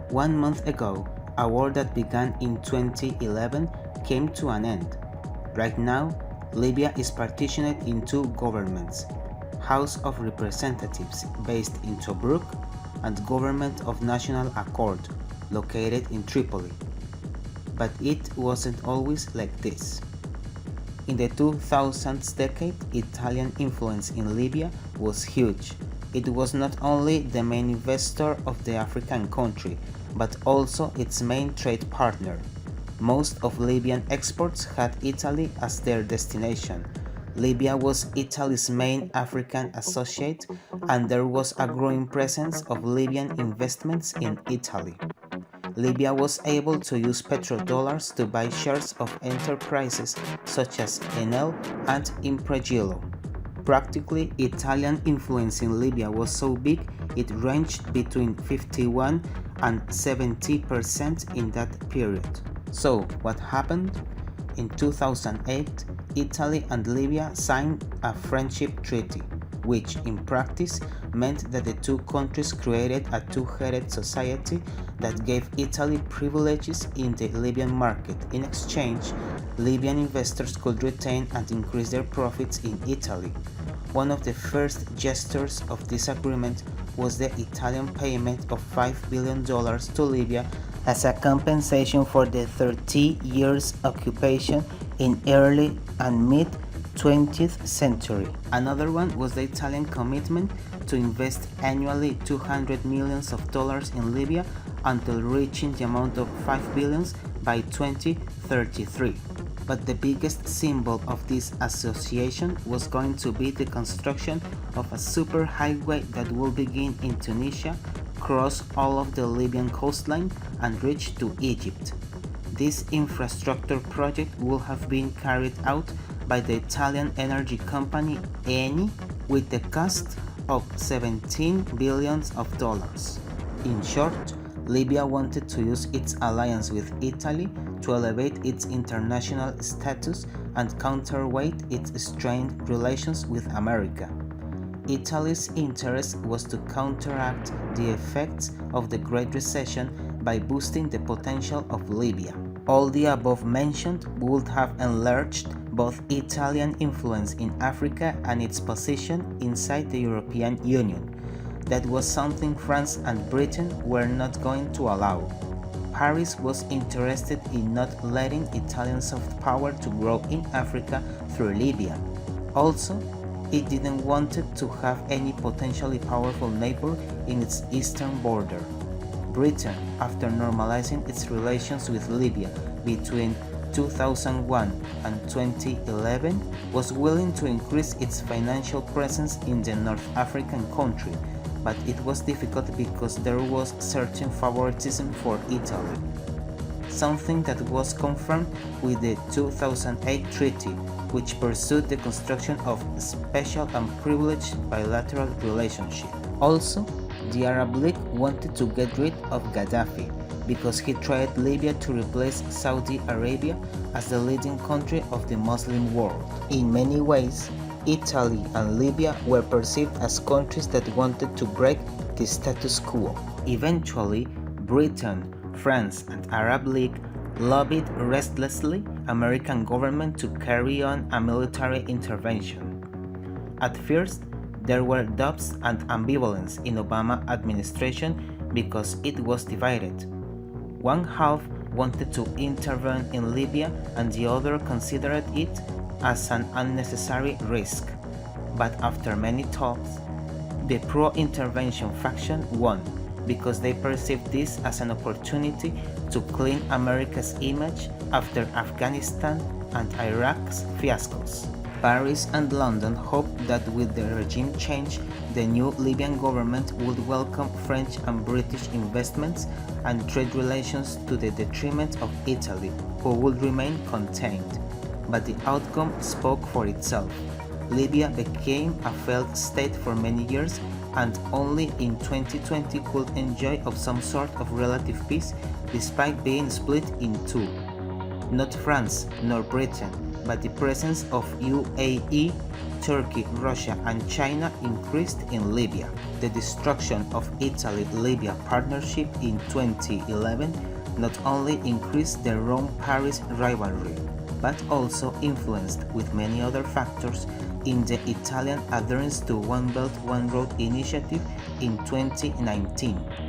1 month ago, a war that began in 2011 came to an end. Right now, Libya is partitioned in two governments, House of Representatives based in Tobruk and Government of National Accord located in Tripoli. But it wasn't always like this. In the 2000s decade, Italian influence in Libya was huge. It was not only the main investor of the African country, but also its main trade partner. Most of Libyan exports had Italy as their destination. Libya was Italy's main African associate, and there was a growing presence of Libyan investments in Italy. Libya was able to use petrodollars to buy shares of enterprises such as Enel and Impregilo. Practically, Italian influence in Libya was so big it ranged between 51 and 70% in that period. So, what happened? In 2008, Italy and Libya signed a friendship treaty, which in practice meant that the two countries created a two-headed society that gave Italy privileges in the Libyan market. In exchange, Libyan investors could retain and increase their profits in Italy. One of the first gestures of this agreement was the Italian payment of $5 billion to Libya as a compensation for the 30 years occupation in early and mid 20th century. Another one was the Italian commitment to invest annually $200 million in Libya until reaching the amount of $5 billion by 2033. But the biggest symbol of this association was going to be the construction of a superhighway that will begin in Tunisia, cross all of the Libyan coastline, and reach to Egypt. This infrastructure project will have been carried out by the Italian energy company Eni with the cost of $17 billion. In short, Libya wanted to use its alliance with Italy to elevate its international status and counterweight its strained relations with America. Italy's interest was to counteract the effects of the Great Recession by boosting the potential of Libya. All the above mentioned would have enlarged both Italian influence in Africa and its position inside the European Union. That was something France and Britain were not going to allow. Paris was interested in not letting Italian soft power to grow in Africa through Libya. Also, it didn't want to have any potentially powerful neighbor in its eastern border. Britain, after normalizing its relations with Libya between 2001 and 2011, was willing to increase its financial presence in the North African country, but it was difficult because there was certain favoritism for Italy, something that was confirmed with the 2008 treaty, which pursued the construction of a special and privileged bilateral relationship. Also, the Arab League wanted to get rid of Gaddafi because he tried Libya to replace Saudi Arabia as the leading country of the Muslim world. In many ways, Italy and Libya were perceived as countries that wanted to break the status quo. Eventually, Britain, France, and Arab League lobbied restlessly American government to carry on a military intervention. At first, there were doubts and ambivalence in Obama administration because it was divided. One half wanted to intervene in Libya and the other considered it as an unnecessary risk. But after many talks, the pro-intervention faction won because they perceived this as an opportunity to clean America's image after Afghanistan and Iraq's fiascos. Paris and London hoped that with the regime change, the new Libyan government would welcome French and British investments and trade relations to the detriment of Italy, who would remain contained. But the outcome spoke for itself. Libya became a failed state for many years and only in 2020 could enjoy of some sort of relative peace despite being split in two. Not France nor Britain, but the presence of UAE, Turkey, Russia, and China increased in Libya. The destruction of Italy-Libya partnership in 2011 not only increased the Rome-Paris rivalry, but also influenced, with many other factors, in the Italian adherence to One Belt, One Road initiative in 2019.